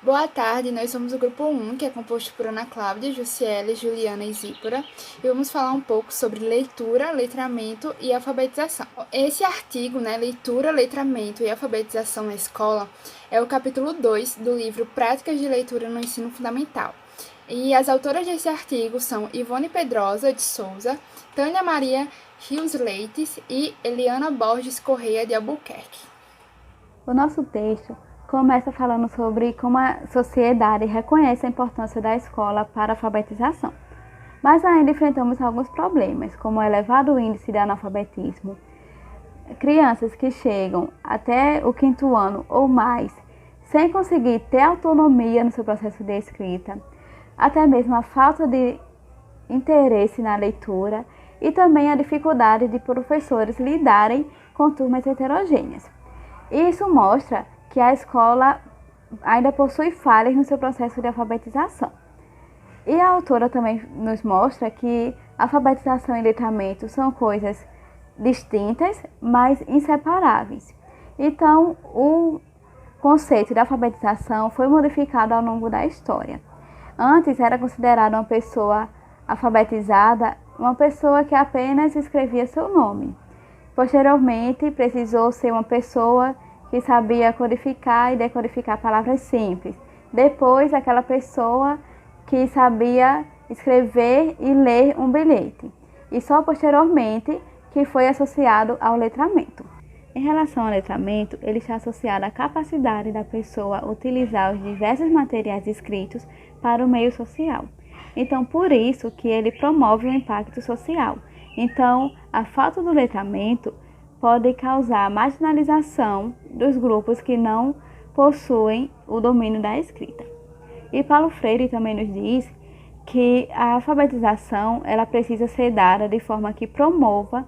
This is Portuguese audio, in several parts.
Boa tarde, nós somos o grupo 1, que é composto por Ana Cláudia, Jussiele, Juliana e Zípora, e vamos falar um pouco sobre leitura, letramento e alfabetização. Esse artigo, Leitura, Letramento e Alfabetização na Escola, é o capítulo 2 do livro Práticas de Leitura no Ensino Fundamental. E as autoras desse artigo são Ivone Pedrosa de Souza, Tânia Maria Rios Leites e Eliana Borges Correia de Albuquerque. O nosso texto começa falando sobre como a sociedade reconhece a importância da escola para a alfabetização. Mas ainda enfrentamos alguns problemas, como o elevado índice de analfabetismo, crianças que chegam até o 5º ano ou mais sem conseguir ter autonomia no seu processo de escrita, até mesmo a falta de interesse na leitura e também a dificuldade de professores lidarem com turmas heterogêneas. Isso mostra que a escola ainda possui falhas no seu processo de alfabetização. E a autora também nos mostra que alfabetização e letramento são coisas distintas, mas inseparáveis. Então, o conceito de alfabetização foi modificado ao longo da história. Antes era considerada uma pessoa alfabetizada uma pessoa que apenas escrevia seu nome. Posteriormente, precisou ser uma pessoa que sabia codificar e decodificar palavras simples. Depois, aquela pessoa que sabia escrever e ler um bilhete. E só posteriormente que foi associado ao letramento. Em relação ao letramento, ele está associado à capacidade da pessoa utilizar os diversos materiais escritos para o meio social. Então, por isso que ele promove o impacto social. Então, a falta do letramento pode causar marginalização dos grupos que não possuem o domínio da escrita. E Paulo Freire também nos diz que a alfabetização ela precisa ser dada de forma que promova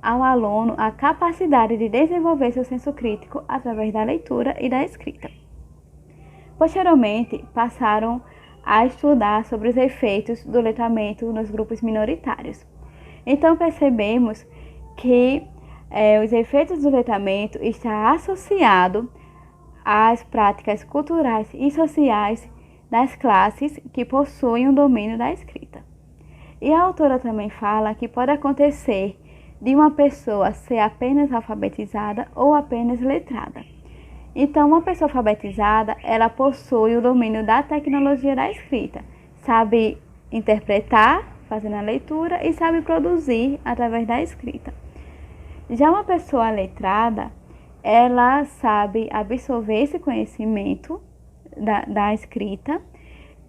ao aluno a capacidade de desenvolver seu senso crítico através da leitura e da escrita. Posteriormente, passaram a estudar sobre os efeitos do letramento nos grupos minoritários. Então, percebemos que os efeitos do letramento estão associados às práticas culturais e sociais das classes que possuem o domínio da escrita. E a autora também fala que pode acontecer de uma pessoa ser apenas alfabetizada ou apenas letrada. Então, uma pessoa alfabetizada, ela possui o domínio da tecnologia da escrita, sabe interpretar, fazendo a leitura, e sabe produzir através da escrita. Já uma pessoa letrada, ela sabe absorver esse conhecimento da escrita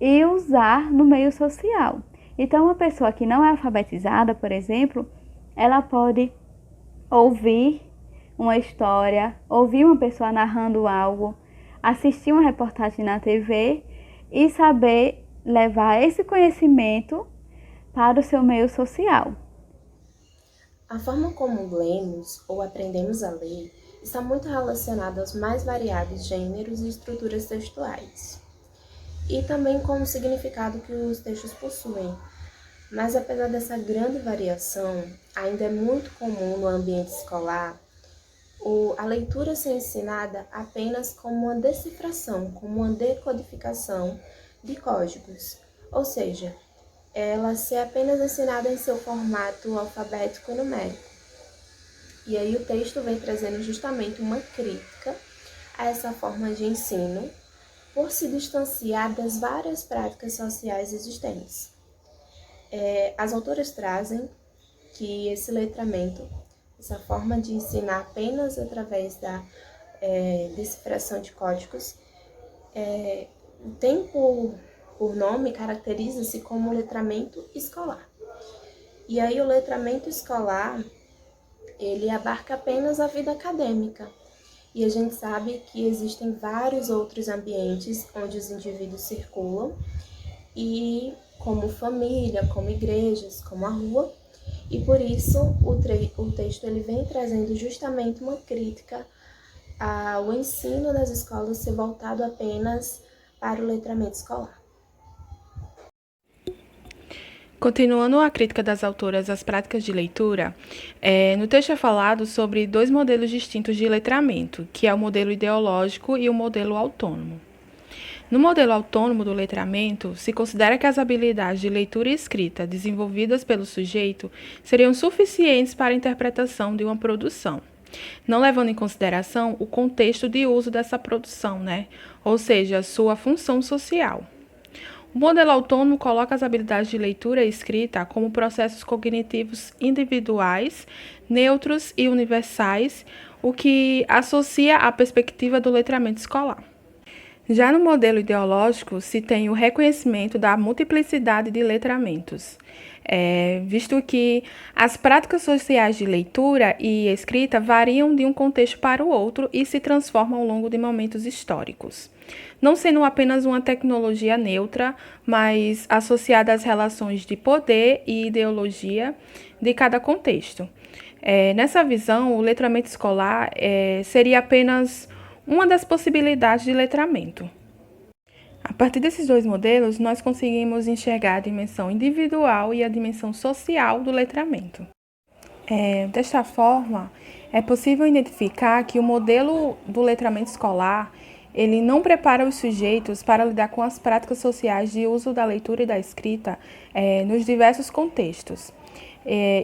e usar no meio social. Então, uma pessoa que não é alfabetizada, por exemplo, ela pode ouvir uma história, ouvir uma pessoa narrando algo, assistir uma reportagem na TV e saber levar esse conhecimento para o seu meio social. A forma como lemos ou aprendemos a ler está muito relacionada aos mais variados gêneros e estruturas textuais, e também com o significado que os textos possuem. Mas apesar dessa grande variação, ainda é muito comum no ambiente escolar a leitura ser ensinada apenas como uma decifração, como uma decodificação de códigos, ou seja, ela ser apenas ensinada em seu formato alfabético e numérico. E aí o texto vem trazendo justamente uma crítica a essa forma de ensino, por se distanciar das várias práticas sociais existentes. As autoras trazem que esse letramento, essa forma de ensinar apenas através da decifração de códigos, tem por nome, caracteriza-se como letramento escolar. E aí o letramento escolar, ele abarca apenas a vida acadêmica. E a gente sabe que existem vários outros ambientes onde os indivíduos circulam, e como família, como igrejas, como a rua, e por isso o texto ele vem trazendo justamente uma crítica ao ensino das escolas ser voltado apenas para o letramento escolar. Continuando a crítica das autoras às práticas de leitura, no texto é falado sobre dois modelos distintos de letramento, que é o modelo ideológico e o modelo autônomo. No modelo autônomo do letramento, se considera que as habilidades de leitura e escrita desenvolvidas pelo sujeito seriam suficientes para a interpretação de uma produção, não levando em consideração o contexto de uso dessa produção, ou seja, sua função social. O modelo autônomo coloca as habilidades de leitura e escrita como processos cognitivos individuais, neutros e universais, o que associa à perspectiva do letramento escolar. Já no modelo ideológico, se tem o reconhecimento da multiplicidade de letramentos, visto que as práticas sociais de leitura e escrita variam de um contexto para o outro e se transformam ao longo de momentos históricos, não sendo apenas uma tecnologia neutra, mas associada às relações de poder e ideologia de cada contexto. Nessa visão, o letramento escolar seria apenas uma das possibilidades de letramento. A partir desses dois modelos, nós conseguimos enxergar a dimensão individual e a dimensão social do letramento. Desta forma, é possível identificar que o modelo do letramento escolar ele não prepara os sujeitos para lidar com as práticas sociais de uso da leitura e da escrita nos diversos contextos.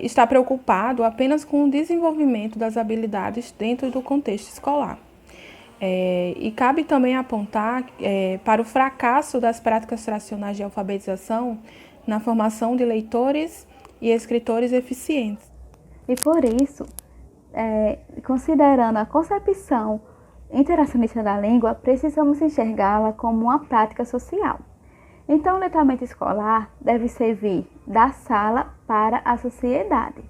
Está preocupado apenas com o desenvolvimento das habilidades dentro do contexto escolar. E cabe também apontar para o fracasso das práticas tradicionais de alfabetização na formação de leitores e escritores eficientes. E por isso, considerando a concepção interacionista da língua, precisamos enxergá-la como uma prática social. Então, o letramento escolar deve servir da sala para a sociedade.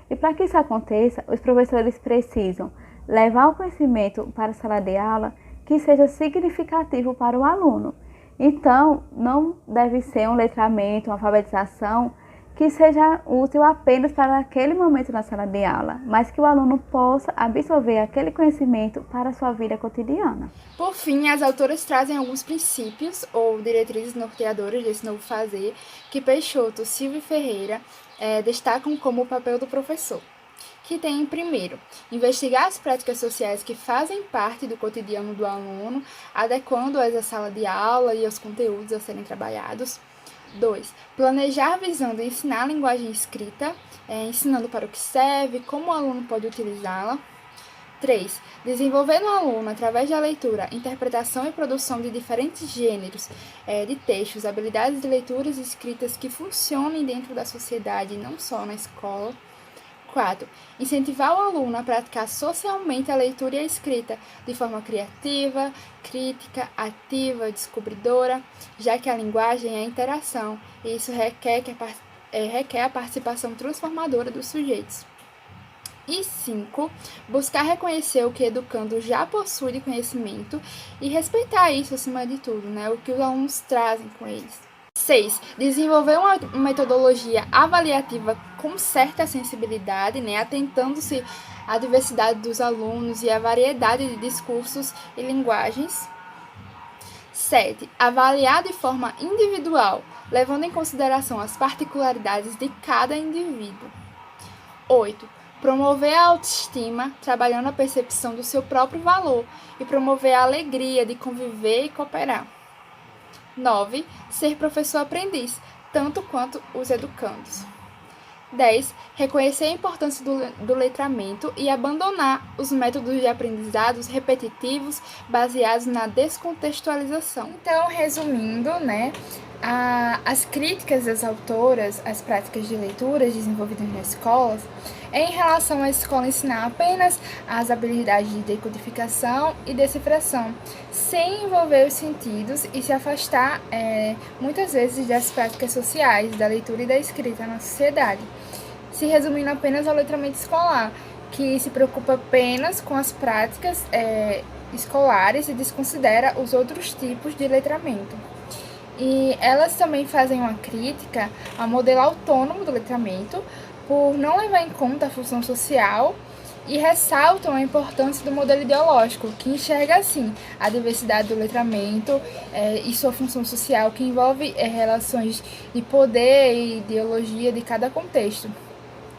E para que isso aconteça, os professores precisam levar o conhecimento para a sala de aula que seja significativo para o aluno. Então, não deve ser um letramento, uma alfabetização que seja útil apenas para aquele momento na sala de aula, mas que o aluno possa absorver aquele conhecimento para a sua vida cotidiana. Por fim, as autoras trazem alguns princípios ou diretrizes norteadoras desse novo fazer que Peixoto, Silva e Ferreira destacam como o papel do professor, que tem, primeiro, investigar as práticas sociais que fazem parte do cotidiano do aluno, adequando-as à sala de aula e aos conteúdos a serem trabalhados. 2. Planejar visando ensinar a linguagem escrita, ensinando para o que serve, como o aluno pode utilizá-la. 3. Desenvolver no aluno, através da leitura, interpretação e produção de diferentes gêneros de textos, habilidades de leituras e escritas que funcionem dentro da sociedade e não só na escola. 4. Incentivar o aluno a praticar socialmente a leitura e a escrita de forma criativa, crítica, ativa, descobridora, já que a linguagem é a interação e isso requer a participação transformadora dos sujeitos. E 5. Buscar reconhecer o que o educando já possui de conhecimento e respeitar isso acima de tudo, o que os alunos trazem com eles. 6. Desenvolver uma metodologia avaliativa com certa sensibilidade, atentando-se à diversidade dos alunos e à variedade de discursos e linguagens. 7. Avaliar de forma individual, levando em consideração as particularidades de cada indivíduo. 8. Promover a autoestima, trabalhando a percepção do seu próprio valor e promover a alegria de conviver e cooperar. 9. Ser professor-aprendiz, tanto quanto os educandos. 10. Reconhecer a importância do letramento e abandonar os métodos de aprendizados repetitivos baseados na descontextualização. Então, resumindo, as críticas das autoras às práticas de leituras desenvolvidas nas escolas é em relação à escola ensinar apenas as habilidades de decodificação e decifração, sem envolver os sentidos e se afastar, muitas vezes, das práticas sociais, da leitura e da escrita na sociedade, se resumindo apenas ao letramento escolar, que se preocupa apenas com as práticas escolares e desconsidera os outros tipos de letramento. E elas também fazem uma crítica ao modelo autônomo do letramento por não levar em conta a função social e ressaltam a importância do modelo ideológico, que enxerga, assim, a diversidade do letramento e sua função social, que envolve relações de poder e ideologia de cada contexto.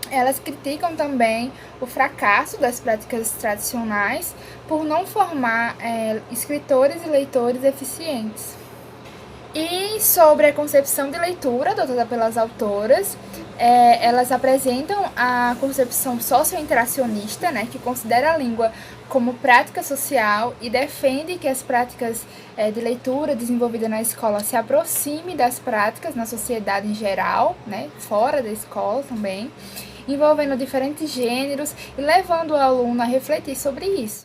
Elas criticam também o fracasso das práticas tradicionais por não formar escritores e leitores eficientes. E sobre a concepção de leitura adotada pelas autoras, elas apresentam a concepção socio-interacionista, né, que considera a língua como prática social e defende que as práticas de leitura desenvolvidas na escola se aproximem das práticas na sociedade em geral, né, fora da escola também, envolvendo diferentes gêneros e levando o aluno a refletir sobre isso.